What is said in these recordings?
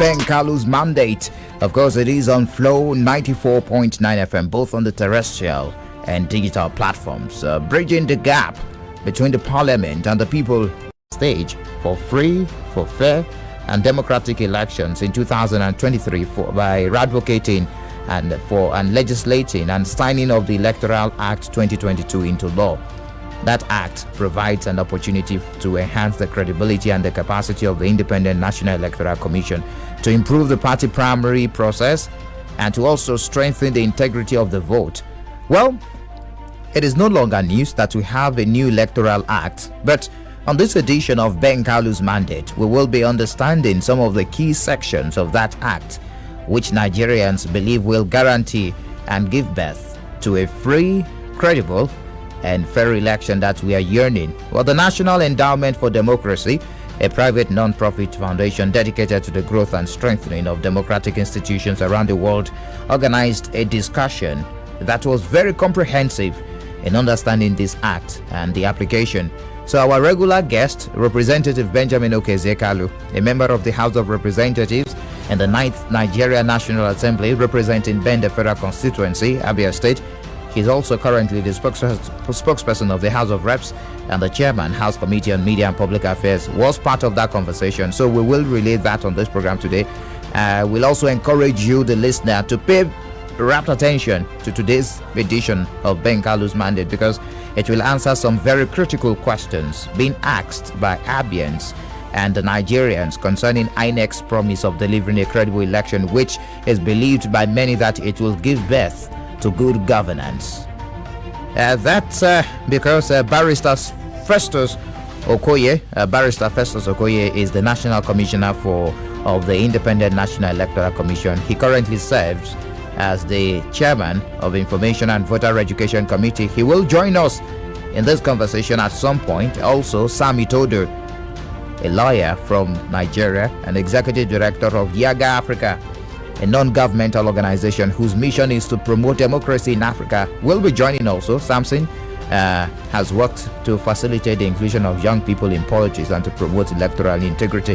Ben Kalu's mandate. Of course, it is on Flow 94.9 FM, both on the terrestrial and digital platforms, bridging the gap between the parliament and the people stage for free, for fair, and democratic elections in 2023 by advocating and legislating and signing of the Electoral Act 2022 into law. That act provides an opportunity to enhance the credibility and the capacity of the Independent National Electoral Commission to improve the party primary process and to also strengthen the integrity of the vote. Well, it is no longer news that we have a new Electoral Act, but on this edition of Ben Kalu's mandate, we will be understanding some of the key sections of that act, which Nigerians believe will guarantee and give birth to a free, credible, and fair election that we are yearning. Well, the National Endowment for Democracy, a private non-profit foundation dedicated to the growth and strengthening of democratic institutions around the world, organized a discussion that was very comprehensive in understanding this act and the application. So our regular guest, Representative Benjamin Okezie-Kalu, a member of the House of Representatives in the 9th Nigeria National Assembly, representing Bende Federal Constituency, Abia State. He's also currently the spokesperson of the House of Reps and the chairman, House Committee on Media and Public Affairs, was part of that conversation. So we will relay that on this program today. We'll also encourage you, the listener, to pay rapt attention to today's edition of Ben Kalu's mandate, because it will answer some very critical questions being asked by Abians and the Nigerians concerning INEC's promise of delivering a credible election, which is believed by many that it will give birth to good governance. That's because Barrister Festus Okoye is the National Commissioner of the Independent National Electoral Commission. He currently serves as the chairman of Information and Voter Education Committee. He will join us in this conversation at some point. Also, Sami Todo, a lawyer from Nigeria and executive director of Yaga Africa, a non-governmental organization whose mission is to promote democracy in Africa, will be joining also. Samson has worked to facilitate the inclusion of young people in politics and to promote electoral integrity.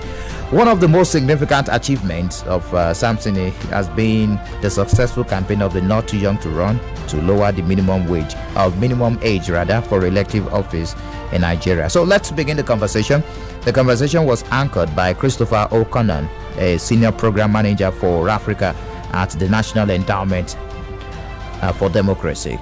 One of the most significant achievements of Samson has been the successful campaign of the Not Too Young to Run to lower the minimum age for elective office in Nigeria. So let's begin the conversation. The conversation was anchored by Christopher O'Connor, a senior program manager for Africa at the National Endowment for Democracy.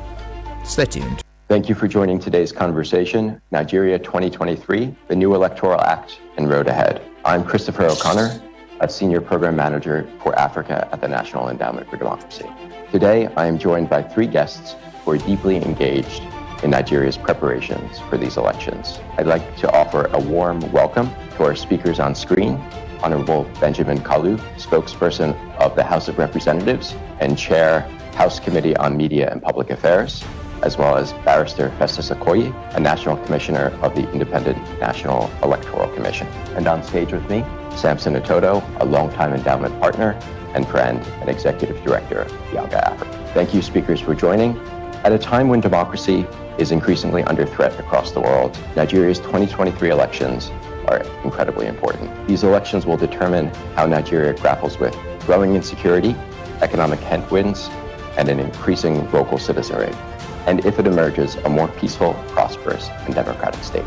Stay tuned. Thank you for joining today's conversation, Nigeria 2023, the new Electoral Act and Road Ahead. I'm Christopher O'Connor, a senior program manager for Africa at the National Endowment for Democracy. Today, I am joined by three guests who are deeply engaged in Nigeria's preparations for these elections. I'd like to offer a warm welcome to our speakers on screen, Honorable Benjamin Kalu, spokesperson of the House of Representatives and Chair, House Committee on Media and Public Affairs, as well as Barrister Festus Okoye, a National Commissioner of the Independent National Electoral Commission. And on stage with me, Samson Otodo, a longtime endowment partner and friend and Executive Director of Yaga Africa. Thank you, speakers, for joining. At a time when democracy is increasingly under threat across the world, Nigeria's 2023 elections are incredibly important. These elections will determine how Nigeria grapples with growing insecurity, economic headwinds, and an increasing local citizenry, and if it emerges, a more peaceful, prosperous, and democratic state.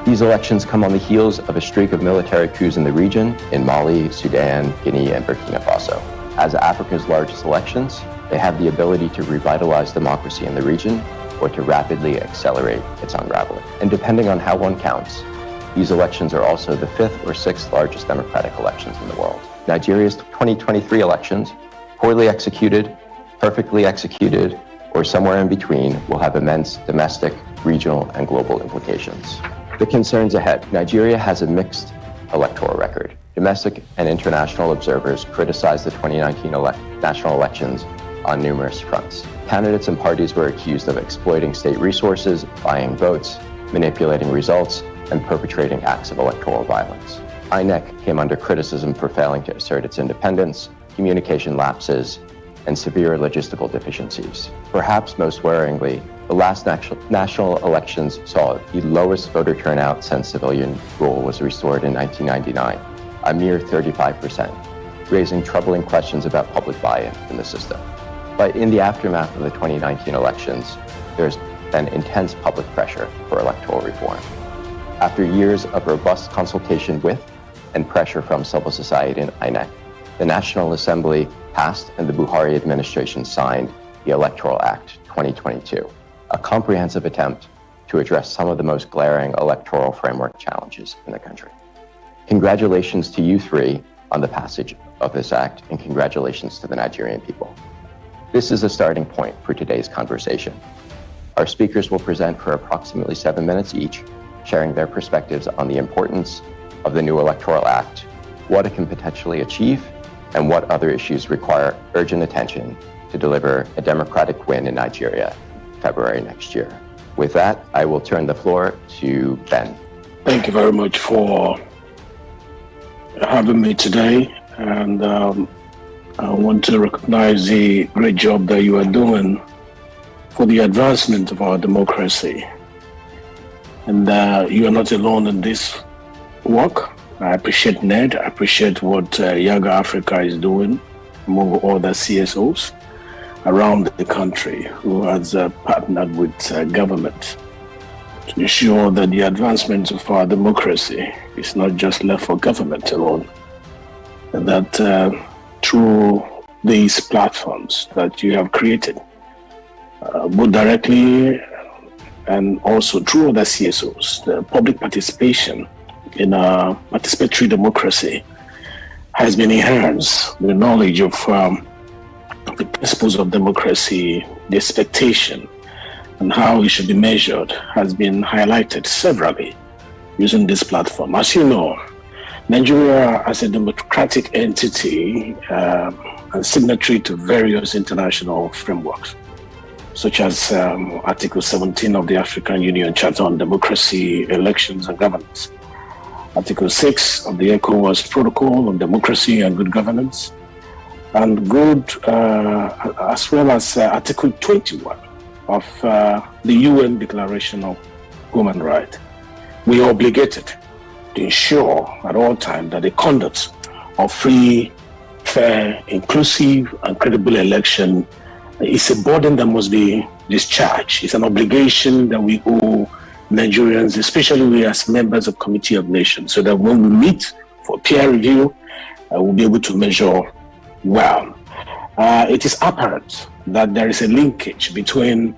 These elections come on the heels of a streak of military coups in the region in Mali, Sudan, Guinea, and Burkina Faso. As Africa's largest elections, they have the ability to revitalize democracy in the region or to rapidly accelerate its unraveling. And depending on how one counts, these elections are also the 5th or 6th largest democratic elections in the world. Nigeria's 2023 elections, poorly executed, perfectly executed, or somewhere in between, will have immense domestic, regional, and global implications. The concerns ahead. Nigeria has a mixed electoral record. Domestic and international observers criticize the 2019 national elections on numerous fronts. Candidates and parties were accused of exploiting state resources, buying votes, manipulating results, and perpetrating acts of electoral violence. INEC came under criticism for failing to assert its independence, communication lapses, and severe logistical deficiencies. Perhaps most worryingly, the last national elections saw the lowest voter turnout since civilian rule was restored in 1999, a mere 35%. raising troubling questions about public buy-in in the system. But in the aftermath of the 2019 elections, there's been intense public pressure for electoral reform. After years of robust consultation with and pressure from civil society and INEC, the National Assembly passed and the Buhari administration signed the Electoral Act 2022, a comprehensive attempt to address some of the most glaring electoral framework challenges in the country. Congratulations to you three on the passage of this act, and congratulations to the Nigerian people. This is a starting point for today's conversation. Our speakers will present for approximately 7 minutes each, sharing their perspectives on the importance of the new Electoral Act, what it can potentially achieve, and what other issues require urgent attention to deliver a democratic win in Nigeria in February next year. With that, I will turn the floor to Ben. Thank you very much for having me today, and I want to recognize the great job that you are doing for the advancement of our democracy. And you are not alone in this work. I appreciate Ned, I appreciate what Yaga Africa is doing, among other CSOs around the country who has partnered with government to ensure that the advancement of our democracy is not just left for government alone, and that through these platforms that you have created, both directly and also through other CSOs, the public participation in a participatory democracy has been enhanced. The knowledge of the principles of democracy, the expectation, and how it should be measured has been highlighted severally using this platform. As you know, Nigeria as a democratic entity and signatory to various international frameworks, such as Article 17 of the African Union Charter on Democracy, Elections and Governance, Article 6 of the ECOWAS Protocol on Democracy and Good Governance, and as well as Article 21 of the UN Declaration of Human Rights. We are obligated to ensure at all times that the conduct of free, fair, inclusive, and credible election is a burden that must be discharged. It's an obligation that we owe Nigerians, especially we as members of Committee of Nations, so that when we meet for peer review, we'll be able to measure well. It is apparent that there is a linkage between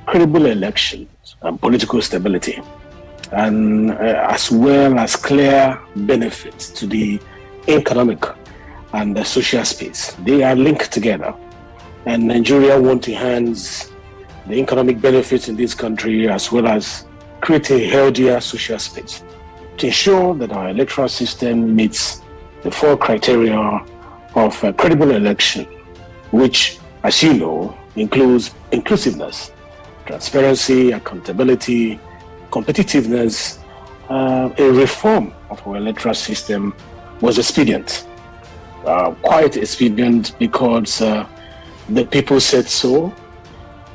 credible elections and political stability, and as well as clear benefits to the economic and the social space. They are linked together, and Nigeria wants to enhance the economic benefits in this country as well as create a healthier social space to ensure that our electoral system meets the 4 criteria of a credible election, which, as you know, includes inclusiveness, transparency, accountability, competitiveness. A reform of our electoral system was expedient, quite expedient because the people said so,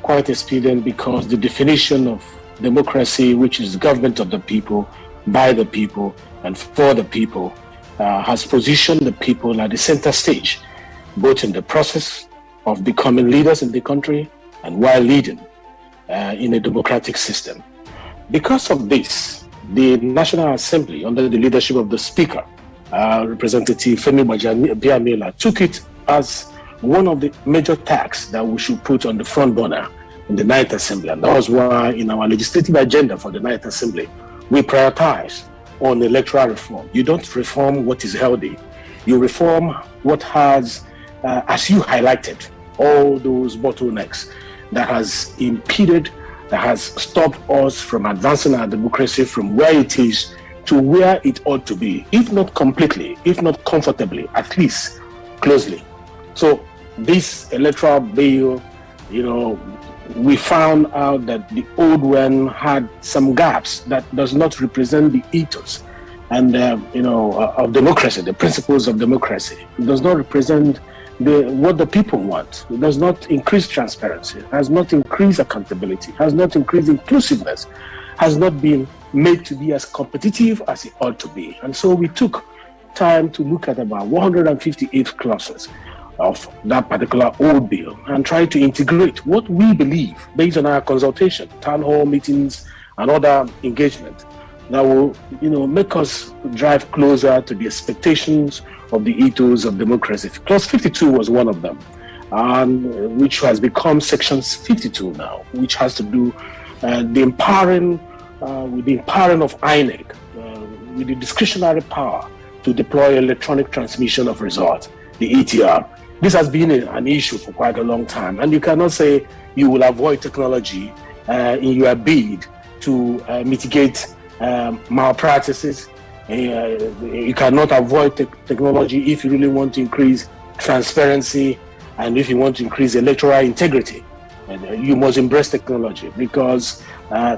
quite expedient because the definition of democracy, which is government of the people, by the people, and for the people, has positioned the people at the center stage, both in the process of becoming leaders in the country and while leading in a democratic system. Because of this, the National Assembly, under the leadership of the Speaker, Representative Femi Gbajabiamila, took it as one of the major tasks that we should put on the front burner in the 9th Assembly. And that was why in our legislative agenda for the 9th Assembly, we prioritize on electoral reform. You don't reform what is healthy. You reform what has, as you highlighted, all those bottlenecks that has impeded, that has stopped us from advancing our democracy from where it is to where it ought to be, if not completely, if not comfortably, at least closely. So this electoral bill, we found out that the old one had some gaps that does not represent the ethos and of democracy, the principles of democracy. It does not represent what the people want. It does not increase transparency, has not increased accountability, has not increased inclusiveness, has not been made to be as competitive as it ought to be. And so we took time to look at about 158 clauses of that particular old bill and try to integrate what we believe based on our consultation, town hall meetings, and other engagement that will, make us drive closer to the expectations of the ethos of democracy. Clause 52 was one of them, which has become Section 52 now, which has to do the empowering of INEC with the discretionary power to deploy electronic transmission of results, the ETR. This has been an issue for quite a long time, and you cannot say you will avoid technology in your bid to mitigate malpractices. You cannot avoid technology if you really want to increase transparency and if you want to increase electoral integrity. And you must embrace technology because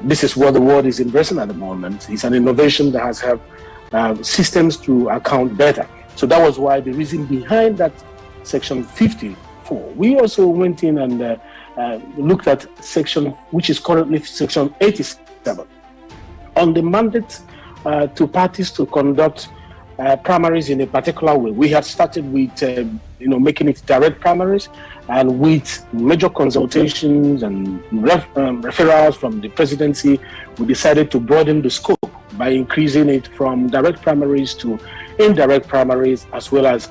this is what the world is embracing at the moment. It's an innovation that has helped systems to account better. So that was why the reason behind that Section 54. We also went in and looked at section, which is currently Section 87, on the mandate to parties to conduct primaries in a particular way. We had started with, making it direct primaries, and with major consultations and referrals from the presidency, we decided to broaden the scope by increasing it from direct primaries to indirect primaries, as well as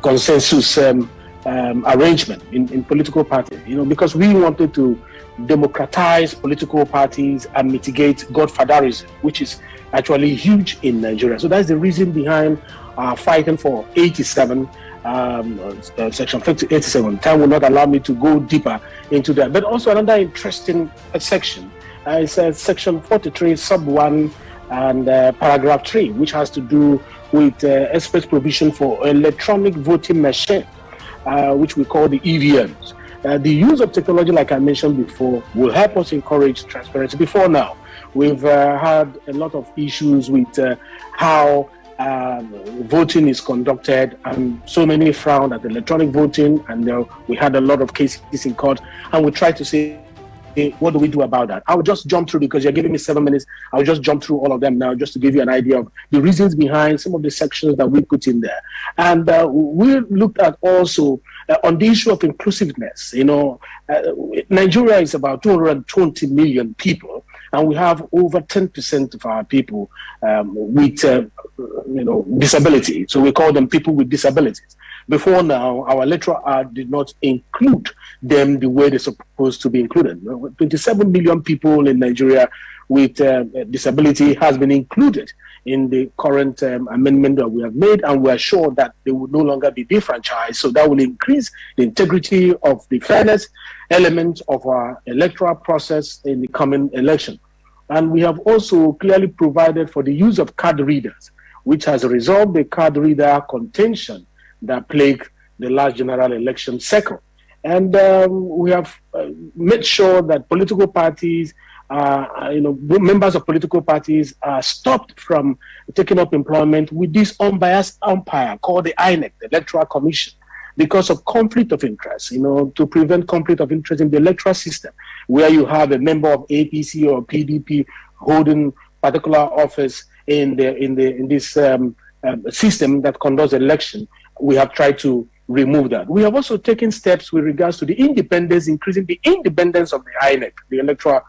consensus arrangement in political parties, because we wanted to democratize political parties and mitigate godfatherism, which is actually huge in Nigeria. So that's the reason behind fighting for 87, Section 87. Time will not allow me to go deeper into that. But also another interesting section is Section 43, Sub 1 and Paragraph 3, which has to do with express provision for electronic voting machine, which we call the EVMs. The use of technology, like I mentioned before, will help us encourage transparency. Before now, we've had a lot of issues with how voting is conducted, and so many frowned at electronic voting, and we had a lot of cases in court, and we tried to say, what do we do about that? I'll just jump through, because you're giving me 7 minutes. I'll just jump through all of them now, just to give you an idea of the reasons behind some of the sections that we put in there. And we looked at also on the issue of inclusiveness. Nigeria is about 220 million people, and we have over 10% of our people with disability. So we call them people with disabilities. Before now, our Electoral Act did not include them the way they're supposed to be included. 27 million people in Nigeria with disability has been included in the current amendment that we have made, and we are sure that they will no longer be defranchised. So that will increase the integrity of the fairness element of our electoral process in the coming election. And we have also clearly provided for the use of card readers, which has resolved the card reader contention that plagued the last general election cycle. And we have made sure that political parties, members of political parties are stopped from taking up employment with this unbiased umpire called the INEC, the Electoral Commission, because of conflict of interest, to prevent conflict of interest in the electoral system, where you have a member of APC or PDP holding particular office in this system that conducts election. We have tried to remove that. We have also taken steps with regards to the independence, increasing the independence of the INEC, the electoral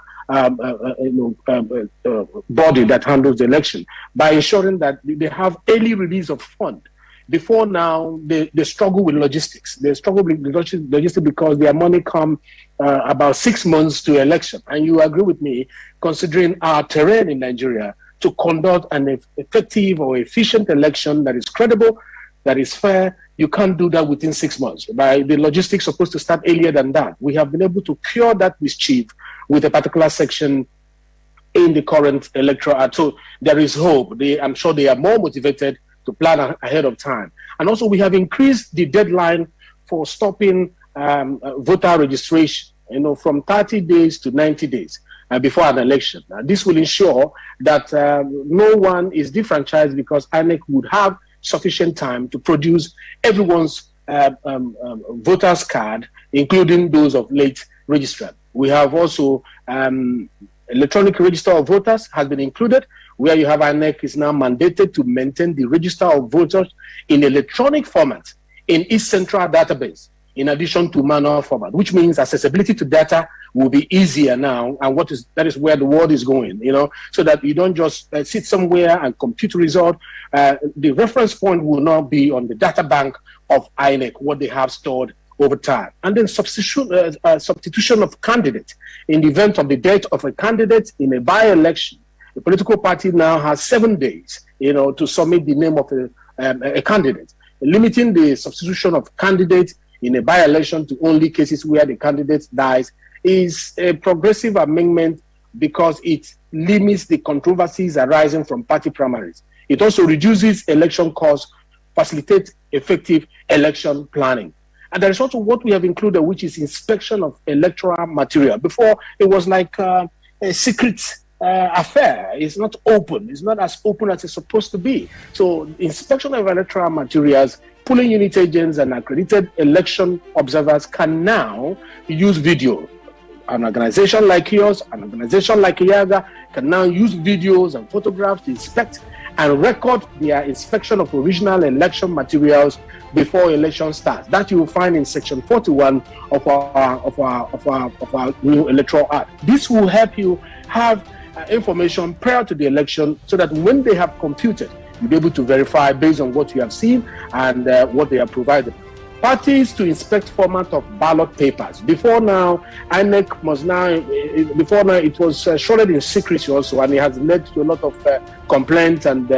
body that handles the election, by ensuring that they have early release of fund. Before now, they struggle with logistics. They struggle with logistics because their money come about 6 months to election. And you agree with me, considering our terrain in Nigeria, to conduct an effective or efficient election that is credible, that is fair, you can't do that within 6 months. By the logistics supposed to start earlier than that. We have been able to cure that mischief with a particular section in the current Electoral Act. So there is hope. I'm sure they are more motivated to plan ahead of time. And also we have increased the deadline for stopping voter registration, from 30 days to 90 days before an election. This will ensure that no one is defranchised, because INEC would have sufficient time to produce everyone's voter's card, including those of late registrant. We have also electronic register of voters has been included, where you have INEC is now mandated to maintain the register of voters in electronic format in its central database, in addition to manual format, which means accessibility to data will be easier now. And that is where the world is going, so that you don't just sit somewhere and compute result. The reference point will now be on the data bank of INEC, what they have stored over time. And then substitution of candidate. In the event of the death of a candidate in a by-election, the political party now has 7 days, to submit the name of a candidate. Limiting the substitution of candidates in a by-election to only cases where the candidate dies is a progressive amendment because it limits the controversies arising from party primaries. It also reduces election costs, facilitates effective election planning. And there is also what we have included, which is inspection of electoral material. Before, it was like a secret affair. It's not open. It's not as open as it's supposed to be. So inspection of electoral materials, polling unit agents and accredited election observers can now use video. An organization like yours, an organization like IAGA can now use videos and photographs to inspect and record their inspection of original election materials before election starts. That you will find in section 41 of our new Electoral Act. This will help you have information prior to the election so that when they have computed, you'll be able to verify based on what you have seen and what they have provided. Parties to inspect format of ballot papers. Before now, INEC must now, before now it was shrouded in secrecy also, and it has led to a lot of complaints and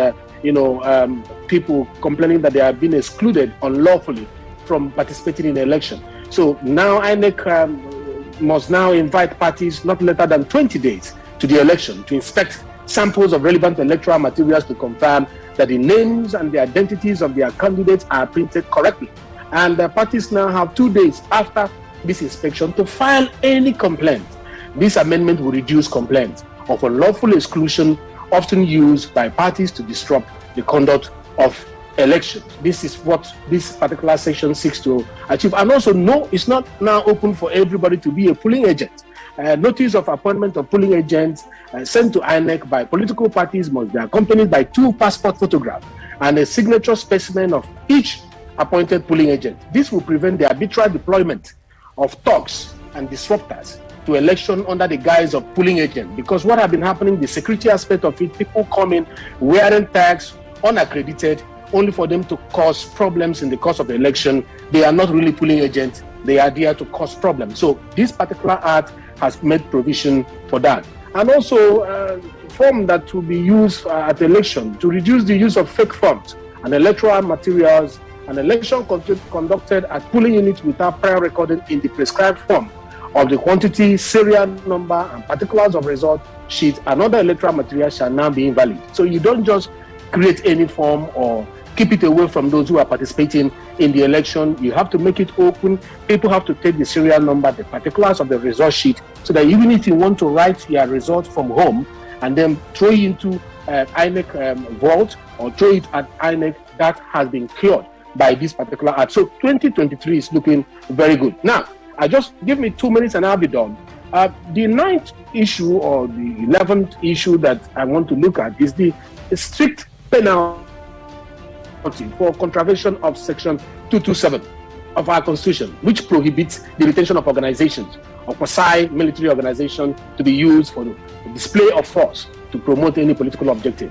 people complaining that they have been excluded unlawfully from participating in the election. So now INEC must now invite parties not later than 20 days to the election to inspect samples of relevant electoral materials to confirm that the names and the identities of their candidates are printed correctly. And the parties now have 2 days after this inspection to file any complaint. This amendment will reduce complaints of unlawful exclusion often used by parties to disrupt the conduct of elections. This is what this particular section seeks to achieve. And also, no, it's not now open for everybody to be a polling agent. Notice of appointment of polling agents sent to INEC by political parties must be accompanied by 2 passport photographs and a signature specimen of each appointed polling agent. This will prevent the arbitrary deployment of thugs and disruptors to election under the guise of polling agent. Because what has been happening, the security aspect of it, people come in wearing tags, unaccredited, only for them to cause problems in the course of the election. They are not really polling agents. They are there to cause problems. So this particular act has made provision for that. And also form that will be used at the election to reduce the use of fake forms and electoral materials. An election conducted at polling units without prior recording in the prescribed form of the quantity, serial number, and particulars of result sheet and other electoral material shall now be invalid. So you don't just create any form or keep it away from those who are participating in the election. You have to make it open. People have to take the serial number, the particulars of the result sheet, so that even if you want to write your result from home and then throw it into INEC vault or throw it at INEC, that has been cured by this particular act. So 2023 is looking very good. Now, give me 2 minutes and I'll be done. The 9th issue or the 11th issue that I want to look at is the strict penalty for contravention of section 227 of our constitution, which prohibits the retention of organizations or quasi-military organizations to be used for the display of force to promote any political objective.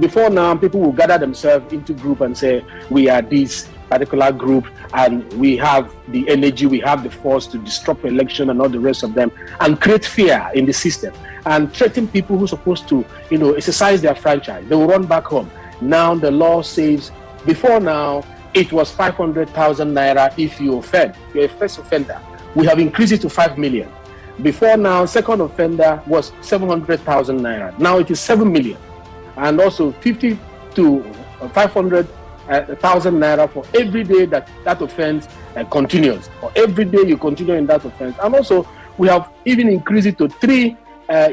Before now, people will gather themselves into group and say, we are this particular group and we have the energy, we have the force to disrupt election and all the rest of them and create fear in the system and threaten people who are supposed to, exercise their franchise. They will run back home. Now the law says, before now, it was 500,000 naira if you offend. If you're a first offender. We have increased it to 5 million. Before now, second offender was 700,000 naira. Now it is 7 million. And also 50 to 500,000 naira for every day that offense continues, or every day you continue in that offense. And also we have even increased it to 3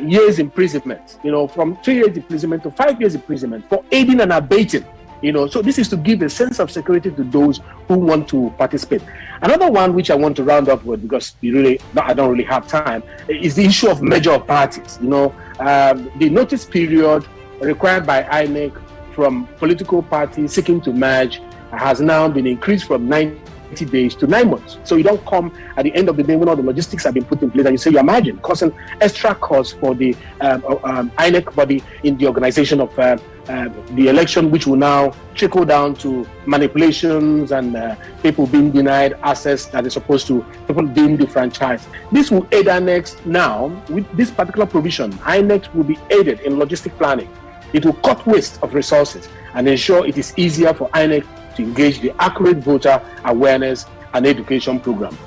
years imprisonment, from 3 years imprisonment to 5 years imprisonment for aiding and abetting So this is to give a sense of security to those who want to participate. Another one which I want to round up with, because I don't really have time, is the issue of merger of parties. The notice period required by INEC from political parties seeking to merge has now been increased from 90 days to 9 months. So you don't come at the end of the day when all the logistics have been put in place and you say you imagine causing extra costs for the INEC body in the organization of the election, which will now trickle down to manipulations and people being denied access that is supposed to, people being defranchised. This will aid INEC now. With this particular provision, INEC will be aided in logistic planning. It will cut waste of resources and ensure it is easier for INEC to engage the accurate voter awareness and education program.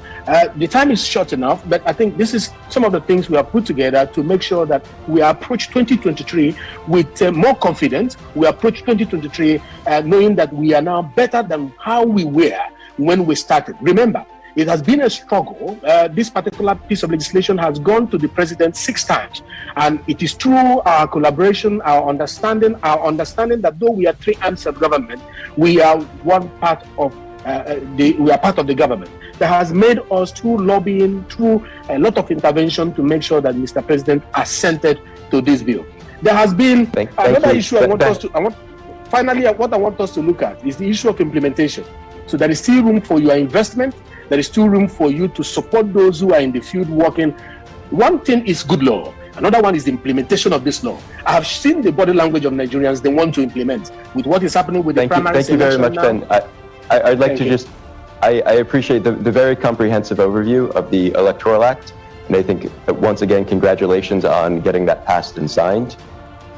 The time is short enough, but I think this is some of the things we have put together to make sure that we approach 2023 with more confidence. We approach 2023 knowing that we are now better than how we were when we started. Remember, it has been a struggle. This particular piece of legislation has gone to the president 6 times. And it is through our collaboration, our understanding that though we are 3 arms of government, we are part of the government. That has made us through lobbying, through a lot of intervention to make sure that Mr. President assented to this bill. There has been another issue what I want us to look at is the issue of implementation. So there is still room for your investment. There is still room for you to support those who are in the field working. One thing is good law. Another one is the implementation of this law. I have seen the body language of Nigerians. They want to implement with what is happening with the primaries. Thank you very much, Ben. I'd like to just, I appreciate the very comprehensive overview of the Electoral Act. And I think that once again, congratulations on getting that passed and signed.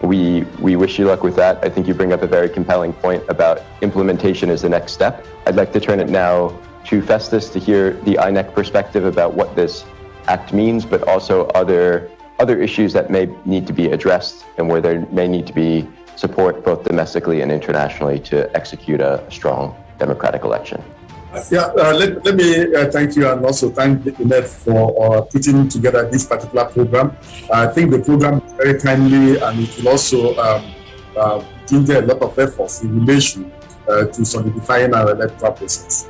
We wish you luck with that. I think you bring up a very compelling point about implementation as the next step. I'd like to turn it now to Festus to hear the INEC perspective about what this act means, but also other issues that may need to be addressed and where there may need to be support both domestically and internationally to execute a strong democratic election. Let me thank you and also thank Inet for putting together this particular program. I think the program is very timely and it will also ginger a lot of efforts in relation to solidifying our electoral process.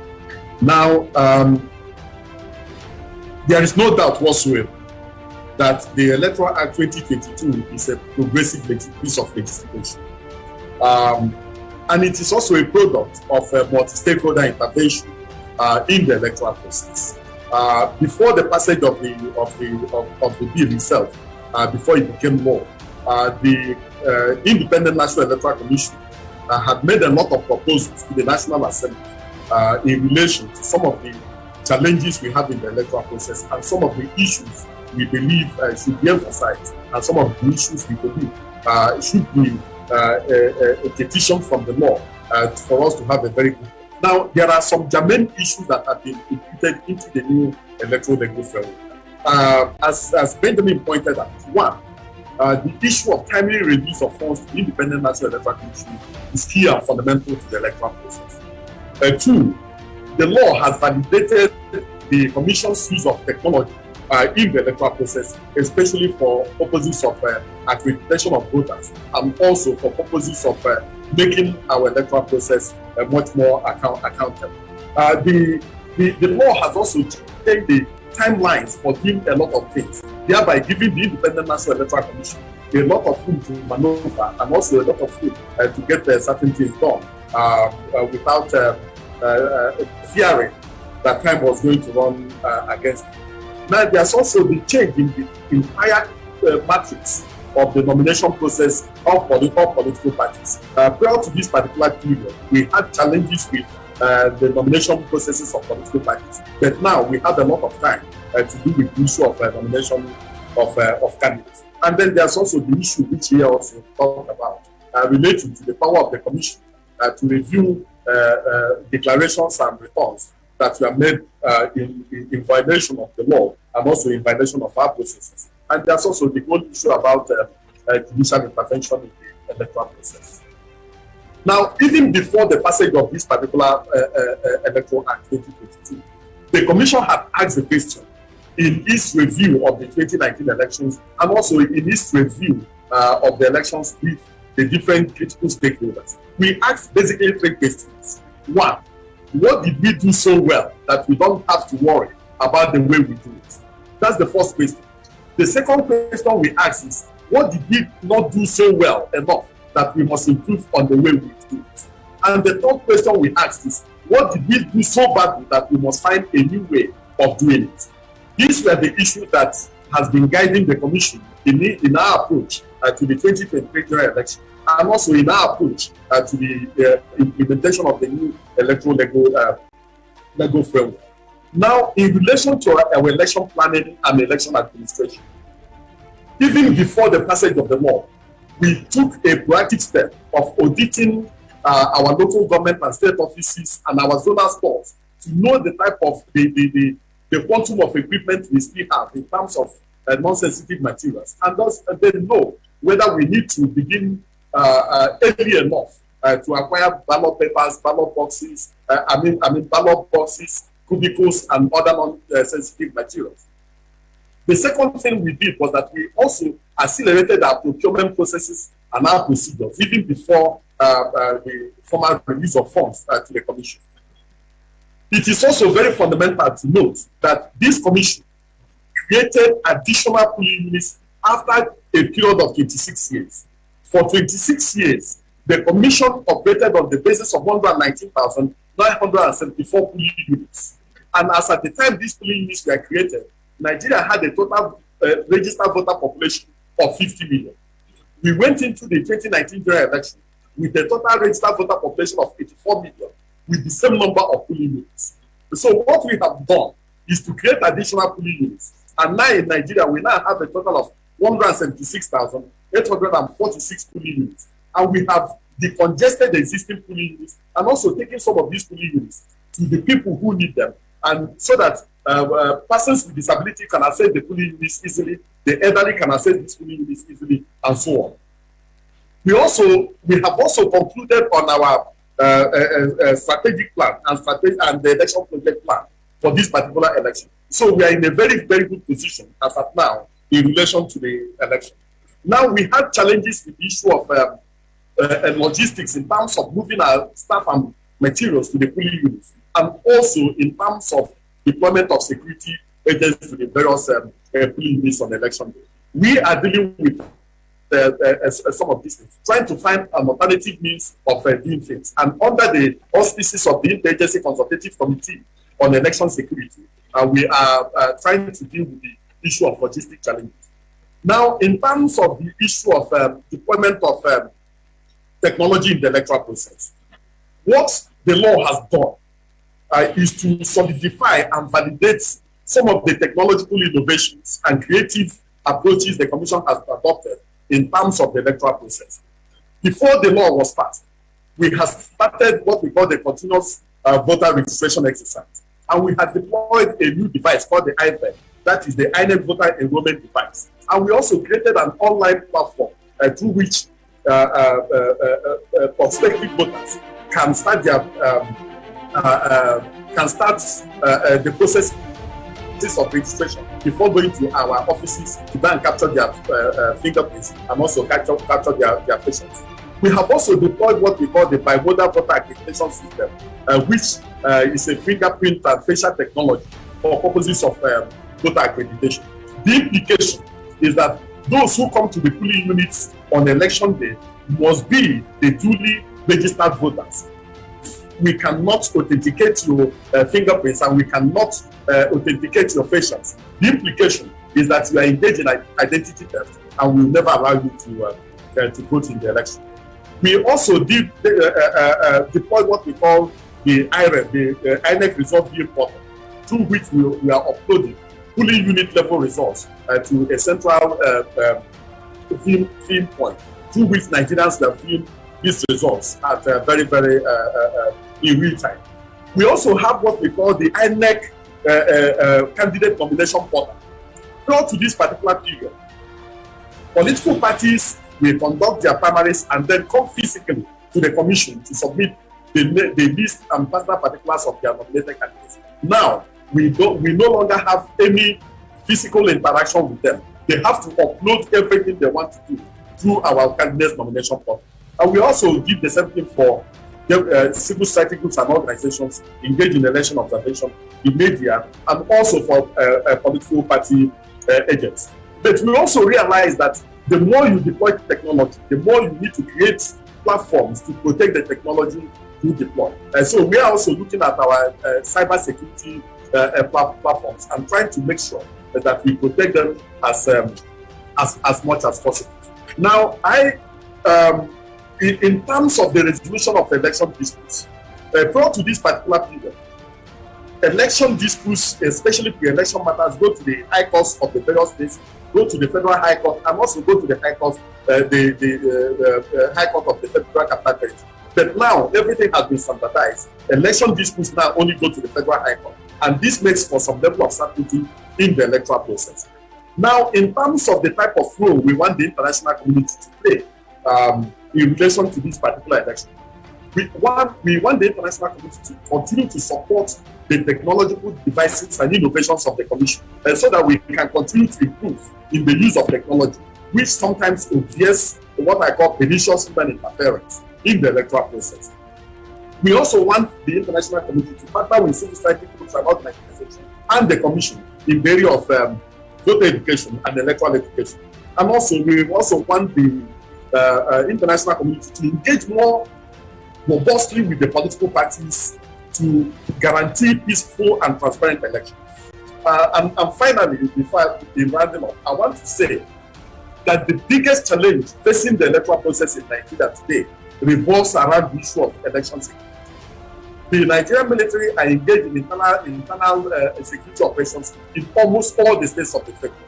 Now, there is no doubt whatsoever that the Electoral Act 2022 is a progressive piece of legislation. And it is also a product of a multi-stakeholder intervention in the electoral process. Before the passage of the bill itself, before it became law, the Independent National Electoral Commission had made a lot of proposals to the National Assembly in relation to some of the challenges we have in the electoral process and some of the issues we believe should be emphasized and some of the issues we believe should be a petition from the law for us to have a very good. Now, there are some germane issues that have been included into the new electoral legal framework. As Benjamin pointed out, one, the issue of timely release of funds to the Independent National Electoral Commission is key and fundamental to the electoral process. Two, the law has validated the Commission's use of technology in the electoral process, especially for purposes of accreditation of voters and also for purposes of making our electoral process much more accountable. The law has also changed the timelines for doing a lot of things, thereby giving the Independent National Electoral Commission a lot of room to maneuver and also a lot of room to get certain things done without fearing that time was going to run against it. Now, there's also the change in the entire matrix of the nomination process of political parties. Prior to this particular period, we had challenges with the nomination processes of political parties. But now we have a lot of time to do with the issue of nomination of candidates. And then there's also the issue which we also talked about relating to the power of the Commission to review declarations and returns that were made in violation of the law and also in violation of our processes. And there's also the whole issue about judicial intervention in the electoral process. Now, even before the passage of this particular Electoral Act 2022, the Commission had asked the question in its review of the 2019 elections and also in its review of the elections with the different critical stakeholders. We asked basically 3 questions. 1, what did we do so well that we don't have to worry about the way we do it? That's the first question. The second question we asked is, what did we not do so well enough that we must improve on the way we do it? And the third question we asked is, what did we do so badly that we must find a new way of doing it? These were the issues that has been guiding the Commission in our approach to the 2023 general election, and also in our approach to the implementation of the new electoral legal framework. Now, in relation to our election planning and election administration, even before the passage of the law, we took a proactive step of auditing our local government and state offices and our zonal stores to know the type of the quantum of equipment we still have in terms of non-sensitive materials, and thus then know whether we need to begin early enough to acquire ballot papers, ballot boxes, ballot boxes, cubicles, and other non-sensitive materials. The second thing we did was that we also accelerated our procurement processes and our procedures even before the formal release of funds to the Commission. It is also very fundamental to note that this Commission created additional polling units after a period of 26 years. For 26 years, the Commission operated on the basis of 119,974 polling units. And as at the time these polling units were created, Nigeria had a total registered voter population of 50 million. We went into the 2019 general election with a total registered voter population of 84 million, with the same number of polling units. So what we have done is to create additional polling units. And now in Nigeria, we now have a total of 176,846 polling units. And we have decongested the existing polling units and also taken some of these polling units to the people who need them, and so that persons with disability can access the polling units easily, the elderly can access these polling units easily, and so on. We have also concluded on our strategic plan and the election project plan for this particular election. So we are in a very, very good position as of now in relation to the election. Now we have challenges with the issue of logistics in terms of moving our staff and materials to the polling units, and also in terms of deployment of security agents to the various polling units on election day. We are dealing with some of these things, trying to find an alternative means of doing things. And under the auspices of the Interagency Consultative Committee on Election Security, we are trying to deal with the issue of logistic challenges. Now, in terms of the issue of deployment of technology in the electoral process, what the law has done is to solidify and validate some of the technological innovations and creative approaches the Commission has adopted in terms of the electoral process. Before the law was passed, we have started what we call the continuous voter registration exercise. And we have deployed a new device called the IVEN, that is the INEC voter enrollment device. And we also created an online platform through which prospective voters can start their the process of registration before going to our offices to go and capture their fingerprints and also capture their faces. We have also deployed what we call the bimodal voter accreditation system, which is a fingerprint and facial technology for purposes of voter accreditation. The implication is that those who come to the polling units on election day must be the duly registered voters. We cannot authenticate your fingerprints and we cannot authenticate your facials. The implication is that you are engaged in identity theft and will never allow you to vote in the election. We also deployed what we call the IREV, the INEC Result Viewing Portal, through which we are uploading polling unit level results to a central viewing point, through which Nigerians are viewing these results at very, very in real time. We also have what we call the INEC candidate nomination portal. Prior to this particular period, political parties will conduct their primaries and then come physically to the Commission to submit the list and personal particulars of their nominated candidates. Now, we no longer have any physical interaction with them. They have to upload everything they want to do through our candidates nomination portal. And we also give the same thing for civil society groups and organizations engaged in election observation, in media, and also for political party agents. But we also realize that the more you deploy technology, the more you need to create platforms to protect the technology you deploy. So we are also looking at our cyber security platforms and trying to make sure that we protect them as much as possible. Now, in terms of the resolution of election disputes, prior to this particular period, election disputes, especially pre-election matters, go to the high courts of the various states, go to the federal high court, and also go to the high court, the high court of the federal capital territory. But now everything has been standardized. Election disputes now only go to the federal high court, and this makes for some level of certainty in the electoral process. Now, in terms of the type of role we want the international community to play in relation to this particular election, we want the international community to continue to support the technological devices and innovations of the Commission, so that we can continue to improve in the use of technology, which sometimes obviates what I call pernicious human interference in the electoral process. We also want the international community to partner with civil society groups and organizations and the Commission in the area of voter education and electoral education. And also, we also want the international community to engage more robustly with the political parties to guarantee peaceful and transparent elections. And finally, before in rounding up, I want to say that the biggest challenge facing the electoral process in Nigeria today revolves around the issue of election security. The Nigerian military are engaged in internal security operations in almost all the states of the Federation.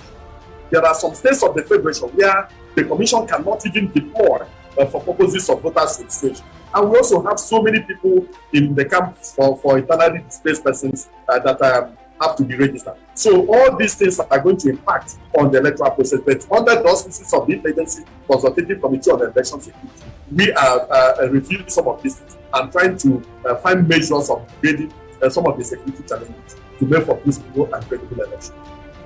There are some states of the Federation where the Commission cannot even deploy for purposes of voters registration. And we also have so many people in the camp for internally displaced persons that have to be registered. So all these things are going to impact on the electoral process. But under the auspices of the Interagency Consultative Committee on Election Security, we are reviewing some of these things and trying to find measures of grading some of the security challenges to make for peaceful and credible elections.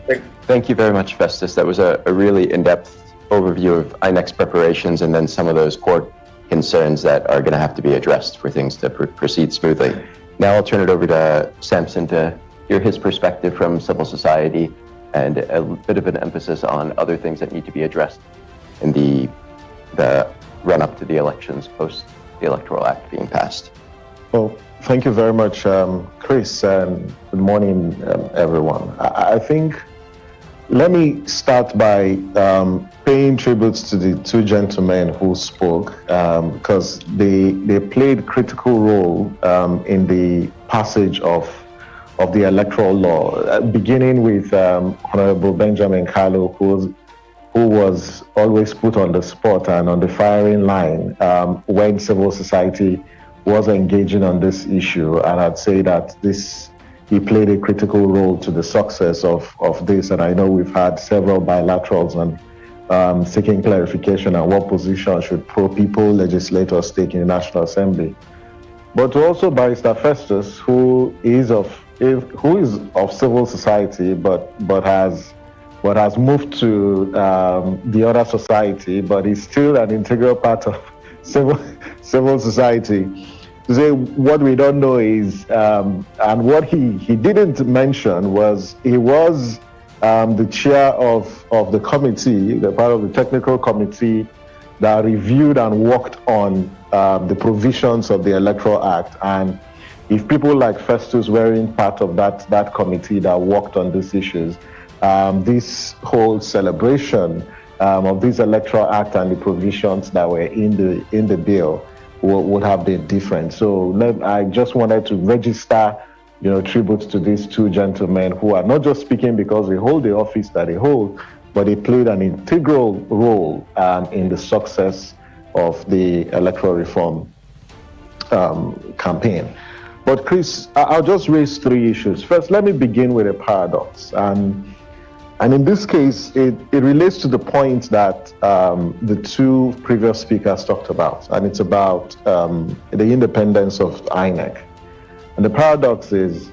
Thank you. Thank you very much, Festus. That was a really in-depth overview of INEC's preparations and then some of those core concerns that are going to have to be addressed for things to proceed smoothly. Now I'll turn it over to Samson to hear his perspective from civil society and a bit of an emphasis on other things that need to be addressed in the run-up to the elections post the Electoral Act being passed. Well, thank you very much, Chris, and good morning, everyone. I think let me start by paying tributes to the two gentlemen who spoke, because they played critical role in the passage of the electoral law, beginning with Honorable Benjamin Kalu, who was always put on the spot and on the firing line when civil society was engaging on this issue. And I'd say that he played a critical role to the success of this. And I know we've had several bilaterals on seeking clarification on what position should pro-people legislators take in the National Assembly. But also Barrister Festus, who is of civil society, but has moved to the other society, but is still an integral part of civil society. To say what we don't know is, and what he didn't mention was, he was the chair of the committee, the part of the technical committee that reviewed and worked on the provisions of the Electoral Act. And if people like Festus weren't part of that committee that worked on these issues, this whole celebration of this Electoral Act and the provisions that were in the bill would have been different. So I just wanted to register, tributes to these two gentlemen who are not just speaking because they hold the office that they hold, but they played an integral role in the success of the electoral reform campaign. But Chris, I'll just raise three issues. First, let me begin with a paradox. And in this case, it relates to the point that the two previous speakers talked about, and it's about the independence of INEC. And the paradox is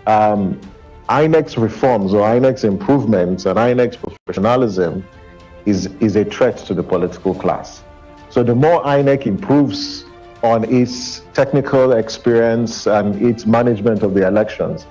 INEC's reforms or INEC's improvements and INEC's professionalism is a threat to the political class. So the more INEC improves on its technical experience and its management of the elections,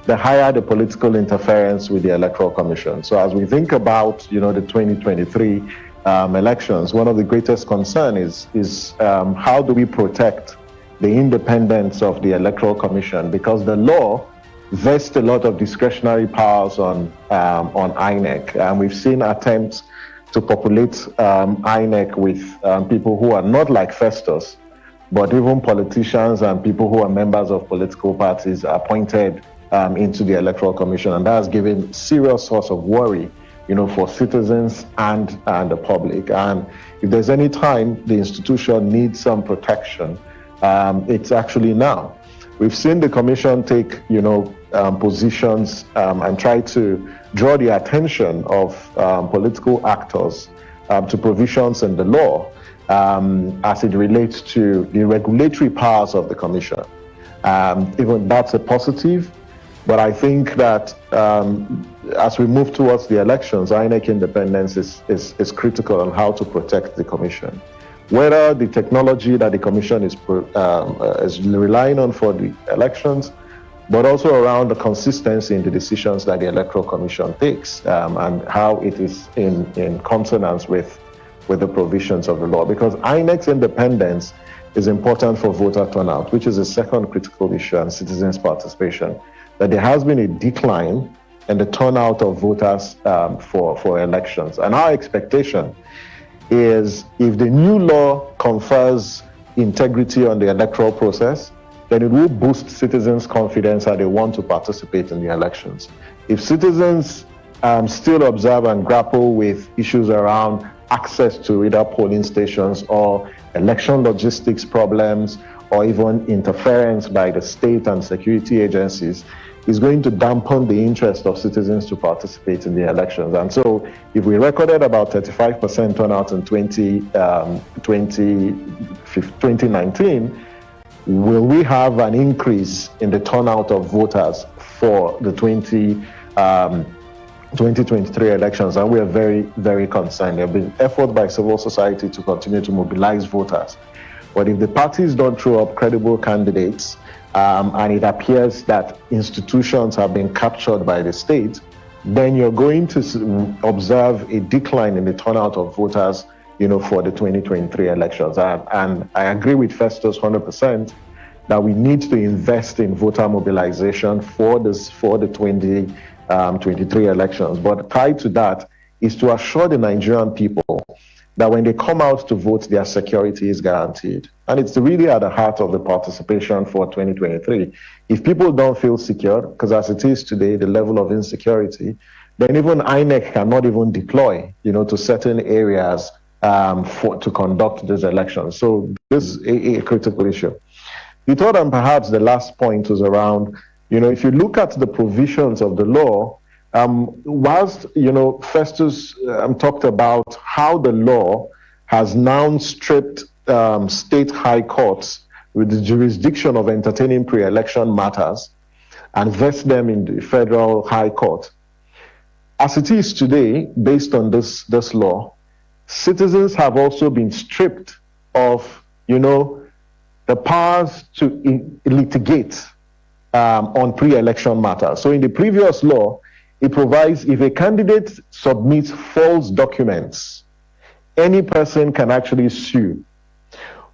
the higher the political interference with the Electoral Commission. So as we think about, the 2023 elections, one of the greatest concern is how do we protect the independence of the Electoral Commission, because the law vests a lot of discretionary powers on INEC, and we've seen attempts to populate INEC with people who are not like Festus, but even politicians and people who are members of political parties appointed into the Electoral Commission, and that has given serious source of worry, for citizens and the public. And if there's any time the institution needs some protection, it's actually now. We've seen the Commission take, positions and try to draw the attention of political actors to provisions in the law as it relates to the regulatory powers of the Commission. Even that's a positive, but I think that as we move towards the elections, INEC independence is critical on how to protect the Commission. Whether the technology that the Commission is relying on for the elections, but also around the consistency in the decisions that the Electoral Commission takes and how it is in consonance with the provisions of the law. Because INEC's independence is important for voter turnout, which is a second critical issue, and citizens' participation. That there has been a decline in the turnout of voters for elections. And our expectation is if the new law confers integrity on the electoral process, then it will boost citizens' confidence that they want to participate in the elections. If citizens still observe and grapple with issues around access to either polling stations or election logistics problems, or even interference by the state and security agencies, is going to dampen the interest of citizens to participate in the elections. And so if we recorded about 35% turnout in 2019, will we have an increase in the turnout of voters for the 2023 elections? And we are very, very concerned. There have been efforts by civil society to continue to mobilize voters. But if the parties don't throw up credible candidates, and it appears that institutions have been captured by the state, then you're going to observe a decline in the turnout of voters, for the 2023 elections. And I agree with Festus 100% that we need to invest in voter mobilization for the 2023 elections. But tied to that is to assure the Nigerian people that when they come out to vote, their security is guaranteed. And it's really at the heart of the participation for 2023. If people don't feel secure, because as it is today, the level of insecurity, then even INEC cannot even deploy, to certain areas to conduct these elections. So this is a critical issue. The third and perhaps the last point was around, if you look at the provisions of the law, whilst, Festus talked about how the law has now stripped state high courts with the jurisdiction of entertaining pre-election matters and vest them in the federal high court. As it is today, based on this law, citizens have also been stripped of, the powers to litigate on pre-election matters. So in the previous law, it provides if a candidate submits false documents, any person can actually sue.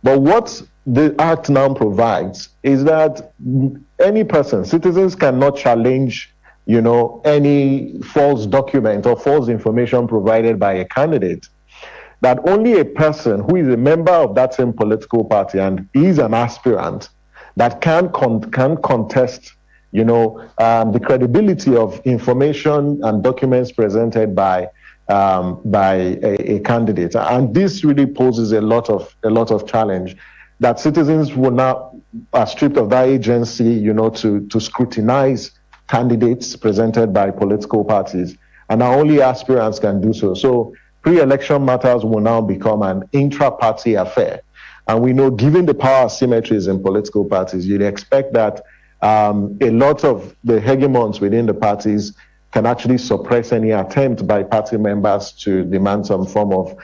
But what the Act now provides is that any person, citizens cannot challenge, any false document or false information provided by a candidate. That only a person who is a member of that same political party and is an aspirant that can contest the credibility of information and documents presented by a candidate. And this really poses a lot of challenge that citizens will now are stripped of that agency, to scrutinize candidates presented by political parties, and now only aspirants can do so. So pre-election matters will now become an intra-party affair. And we know, given the power asymmetries in political parties, you'd expect that a lot of the hegemons within the parties can actually suppress any attempt by party members to demand some form of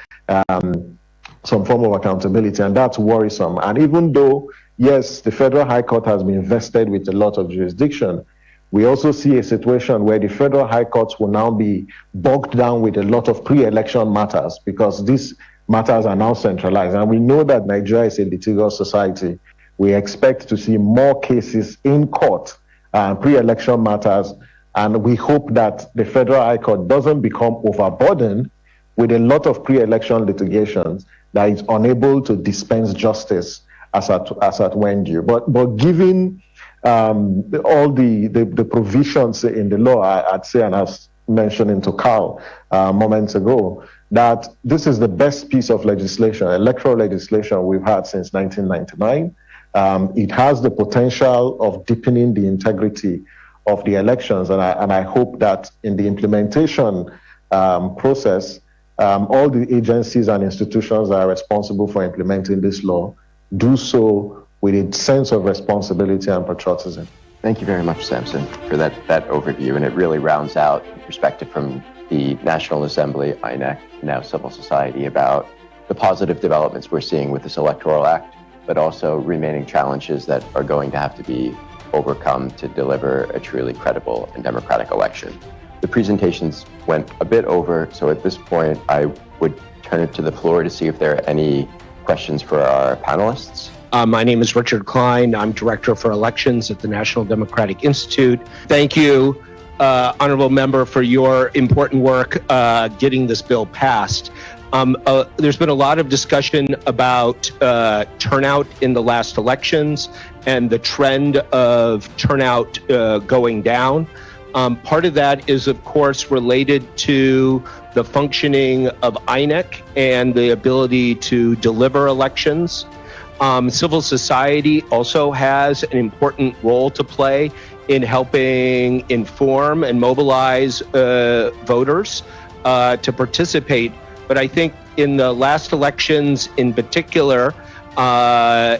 accountability, and that's worrisome. And even though, yes, the Federal High Court has been vested with a lot of jurisdiction, we also see a situation where the Federal High Courts will now be bogged down with a lot of pre-election matters because these matters are now centralized. And we know that Nigeria is a litigious society. We expect to see more cases in court, pre-election matters, and we hope that the Federal High Court doesn't become overburdened with a lot of pre-election litigations that is unable to dispense justice as at when due. But given all the provisions in the law, I'd say, and I was mentioning to Carl moments ago, that this is the best piece of legislation, electoral legislation we've had since 1999. It has the potential of deepening the integrity of the elections, and I hope that in the implementation process, all the agencies and institutions that are responsible for implementing this law do so with a sense of responsibility and patriotism. Thank you very much, Samson, for that overview, and it really rounds out the perspective from the National Assembly, INEC, now civil society, about the positive developments we're seeing with this Electoral Act, but also remaining challenges that are going to have to be overcome to deliver a truly credible and democratic election. The presentations went a bit over, so at this point, I would turn it to the floor to see if there are any questions for our panelists. My name is Richard Klein. I'm Director for Elections at the National Democratic Institute. Thank you, Honorable Member, for your important work getting this bill passed. There's been a lot of discussion about turnout in the last elections and the trend of turnout going down. Part of that is, of course, related to the functioning of INEC and the ability to deliver elections. Civil society also has an important role to play in helping inform and mobilize voters to participate. But I think in the last elections in particular,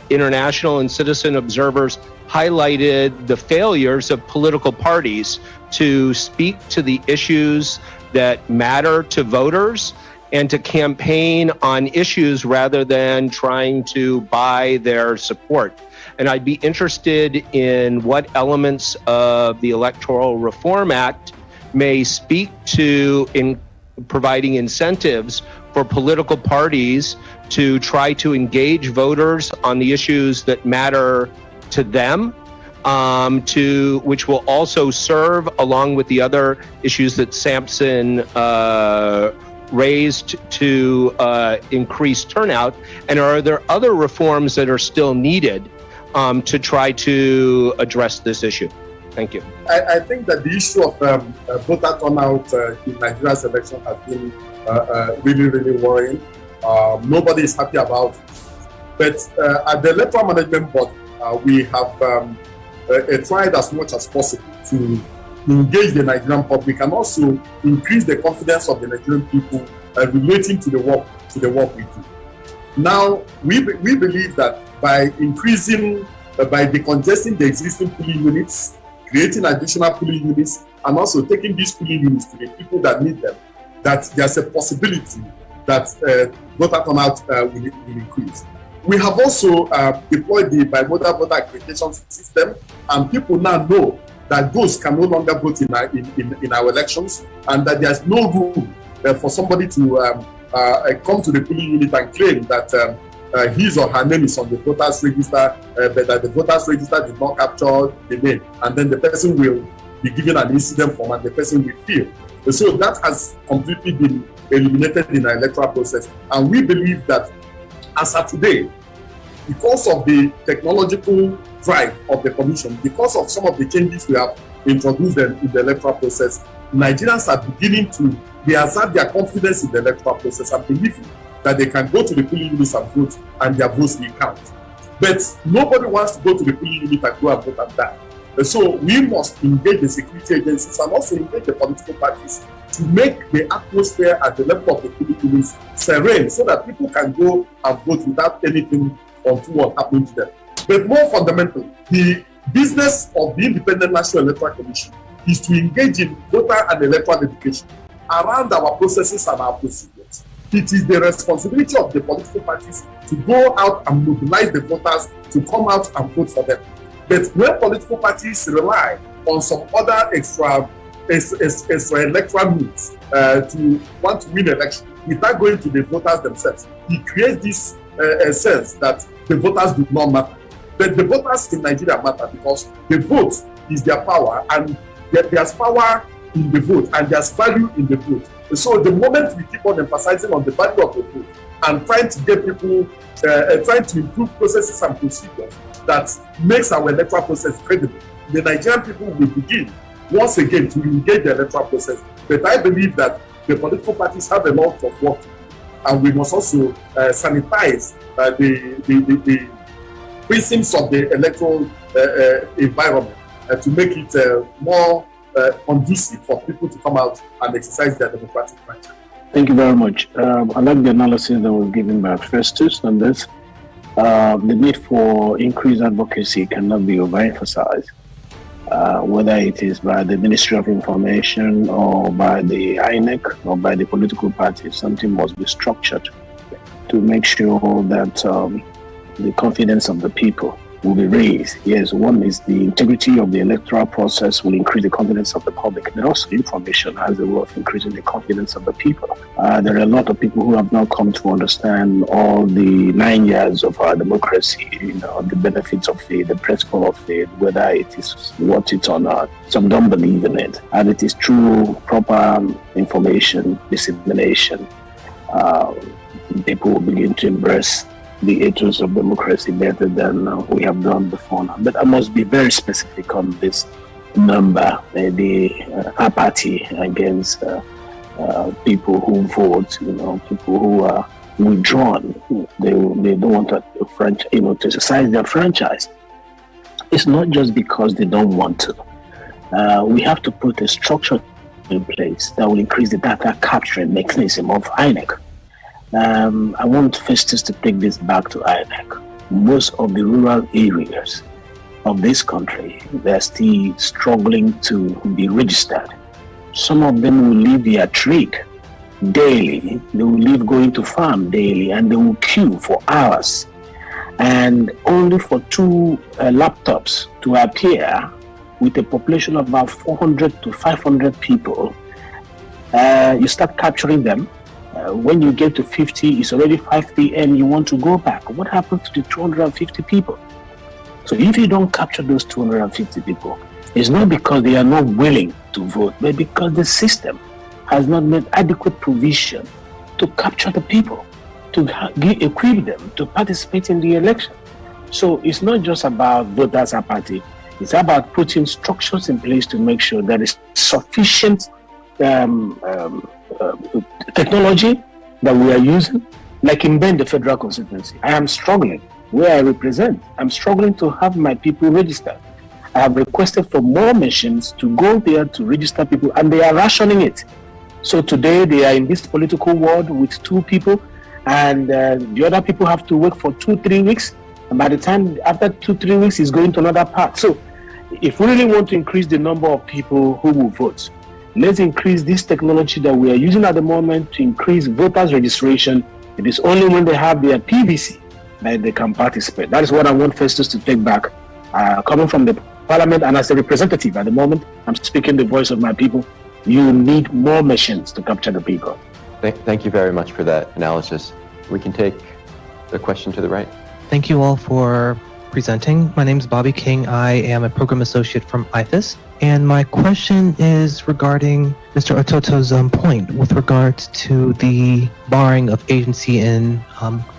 international and citizen observers highlighted the failures of political parties to speak to the issues that matter to voters and to campaign on issues rather than trying to buy their support. And I'd be interested in what elements of the Electoral Reform Act may speak to in providing incentives for political parties to try to engage voters on the issues that matter to them, which will also serve along with the other issues that Samson raised to increase turnout. And are there other reforms that are still needed to try to address this issue? Thank you. I think that the issue of voter turnout in Nigeria's election has been really, really worrying. Nobody is happy about it. But at the Electoral Management Board, we have tried as much as possible to engage the Nigerian public and also increase the confidence of the Nigerian people relating to the work we do. Now, we believe that by increasing, by decongesting the existing polling units, creating additional polling units, and also taking these polling units to the people that need them, that there's a possibility that voter turnout will increase. We have also deployed the bimodal voter accreditation system, and people now know that those can no longer vote in our elections, and that there's no room for somebody to come to the polling unit and claim that his or her name is on the voters register, but that the voters register did not capture the name, and then the person will be given an incident form and the person will fail. So that has completely been eliminated in our electoral process, and we believe that as of today, because of the technological drive of the Commission, because of some of the changes we have introduced in the electoral process, Nigerians are beginning to reassert their confidence in the electoral process and believing that they can go to the polling units and vote and their votes will count. But nobody wants to go to the polling unit and go and vote and die. So we must engage the security agencies and also engage the political parties to make the atmosphere at the level of the polling units serene so that people can go and vote without anything untoward happening to them. But more fundamentally, the business of the Independent National Electoral Commission is to engage in voter and electoral education around our processes and our procedures. It is the responsibility of the political parties to go out and mobilize the voters to come out and vote for them. But when political parties rely on some other extra electoral means to want to win election without going to the voters themselves, it creates this sense that the voters do not matter. But the voters in Nigeria matter because the vote is their power, and there's power in the vote and there's value in the vote. So the moment we keep on emphasizing on the value of the vote and trying to get people, trying to improve processes and procedures that makes our electoral process credible, the Nigerian people will begin once again to engage the electoral process. But I believe that the political parties have a lot of work to do, and we must also sanitize the precincts of the electoral environment to make it more conducive for people to come out and exercise their democratic right. Thank you very much. I like the analysis that was given by Festus on this. The need for increased advocacy cannot be overemphasized, whether it is by the Ministry of Information or by the INEC or by the political parties. Something must be structured to make sure that the confidence of the people will be raised. Yes, one is the integrity of the electoral process will increase the confidence of the public, but also information has a way of increasing the confidence of the people. There are a lot of people who have not come to understand all the 9 years of our democracy, the benefits of the principle of it, whether it is worth it or not. Some don't believe in it, and it is through proper information dissemination people will begin to embrace the ethos of democracy better than we have done before now. But I must be very specific on this number, the apathy against people who vote, people who are withdrawn. They don't want to exercise their franchise. It's not just because they don't want to. We have to put a structure in place that will increase the data capturing mechanism of INEC. I want Festus to take this back to INEC. Most of the rural areas of this country, they're still struggling to be registered. Some of them will leave their trade daily. They will leave going to farm daily, and they will queue for hours. And only for 2 laptops to appear with a population of about 400 to 500 people, you start capturing them. When you get to 50, it's already 5 p.m. You want to go back. What happened to the 250 people? So if you don't capture those 250 people, it's not because they are not willing to vote, but because the system has not made adequate provision to capture the people, to equip them to participate in the election. So it's not just about voters' apathy. It's about putting structures in place to make sure there is sufficient technology that we are using, like in the federal constituency. I am struggling where I represent. I'm struggling to have my people registered. I have requested for more machines to go there to register people, and they are rationing it. So today they are in this political ward with 2 people, and the other people have to wait for 2-3 weeks. And by the time after 2-3 weeks, it's going to another part. So if we really want to increase the number of people who will vote, let's increase this technology that we are using at the moment to increase voters' registration. It is only when they have their PVC that they can participate. That is what I want Festus to take back. Coming from the parliament and as a representative at the moment, I'm speaking the voice of my people. You need more machines to capture the people. Thank you very much for that analysis. We can take the question to the right. Thank you all for presenting. My name is Bobby King. I am a program associate from IFAS. And my question is regarding Mr. Ototo's point with regards to the barring of agency in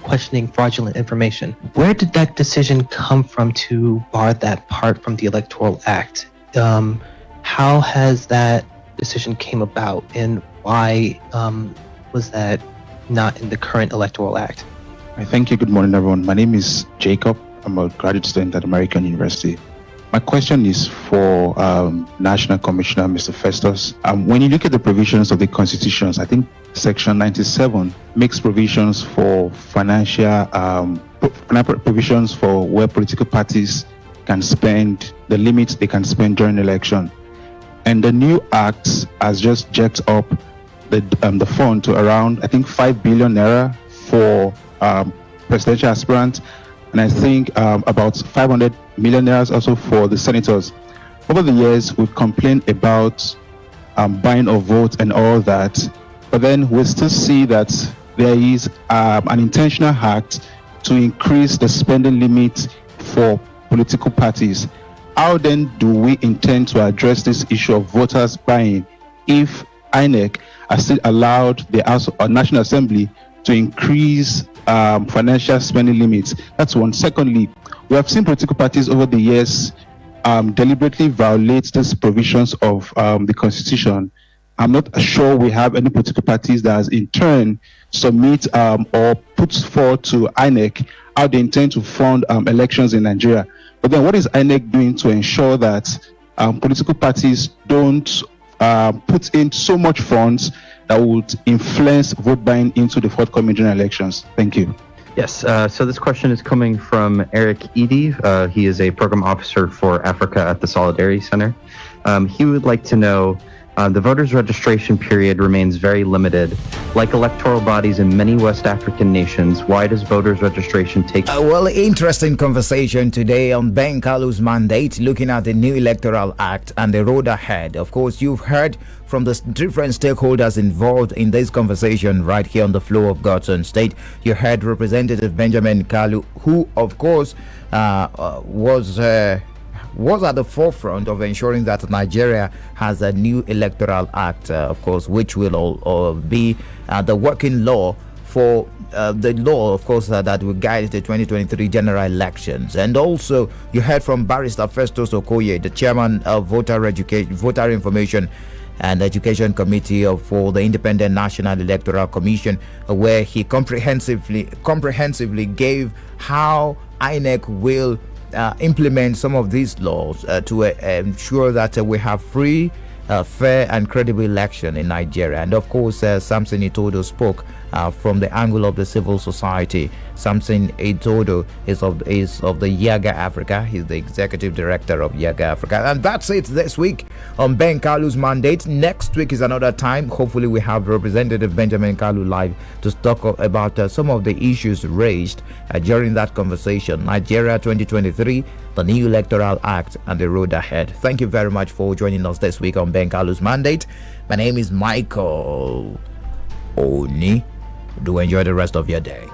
questioning fraudulent information. Where did that decision come from to bar that part from the Electoral Act? How has that decision came about, and why was that not in the current Electoral Act? Thank you. Good morning, everyone. My name is Jacob. I'm a graduate student at American University. My question is for National Commissioner, Mr. Festus. When you look at the provisions of the constitutions, I think Section 97 makes provisions for financial provisions for where political parties can spend the limits they can spend during election. and the new act has just jacked up the fund to around, I think, 5 billion naira for presidential aspirants, and I think about 500 million naira also for the senators. Over the years, we've complained about buying of votes and all that, but then we still see that there is an intentional act to increase the spending limit for political parties. How then do we intend to address this issue of voters buying if INEC has still allowed the House or National Assembly to increase financial spending limits? That's one. Secondly, we have seen political parties over the years deliberately violate these provisions of the Constitution. I'm not sure we have any political parties that has in turn submit or puts forward to INEC how they intend to fund elections in Nigeria. But then what is INEC doing to ensure that political parties don't put in so much funds that would influence vote buying into the forthcoming general elections? Thank you. Yes, so this question is coming from Eric Edie. He is a program officer for Africa at the Solidarity Center. He would like to know, the voters' registration period remains very limited. Like electoral bodies in many West African nations, why does voters' registration take... Well, interesting conversation today on Ben Kalu's mandate, looking at the new Electoral Act and the road ahead. Of course, you've heard from the different stakeholders involved in this conversation right here on the Flow of God's Own State. You heard Representative Benjamin Kalu, who, of course, was at the forefront of ensuring that Nigeria has a new Electoral Act, of course, which will all be the working law for the law, of course, that will guide the 2023 general elections. And also, you heard from Barrister Festus Okoye, the chairman of Voter Information and Education Committee for the Independent National Electoral Commission, where he comprehensively gave how INEC will implement some of these laws to ensure that we have free, fair and credible election in Nigeria. And of course, Samson Itodo spoke from the angle of the civil society. Samson Itodo is of the Yaga Africa. He's the executive director of Yaga Africa. And that's it this week on Ben Kalu's mandate. Next week is another time. Hopefully we have Representative Benjamin Kalu live to talk about some of the issues raised during that conversation. Nigeria 2023, the new Electoral Act and the road ahead. Thank you very much for joining us this week on Ben Kalu's mandate. My name is Michael Oni. Do enjoy the rest of your day.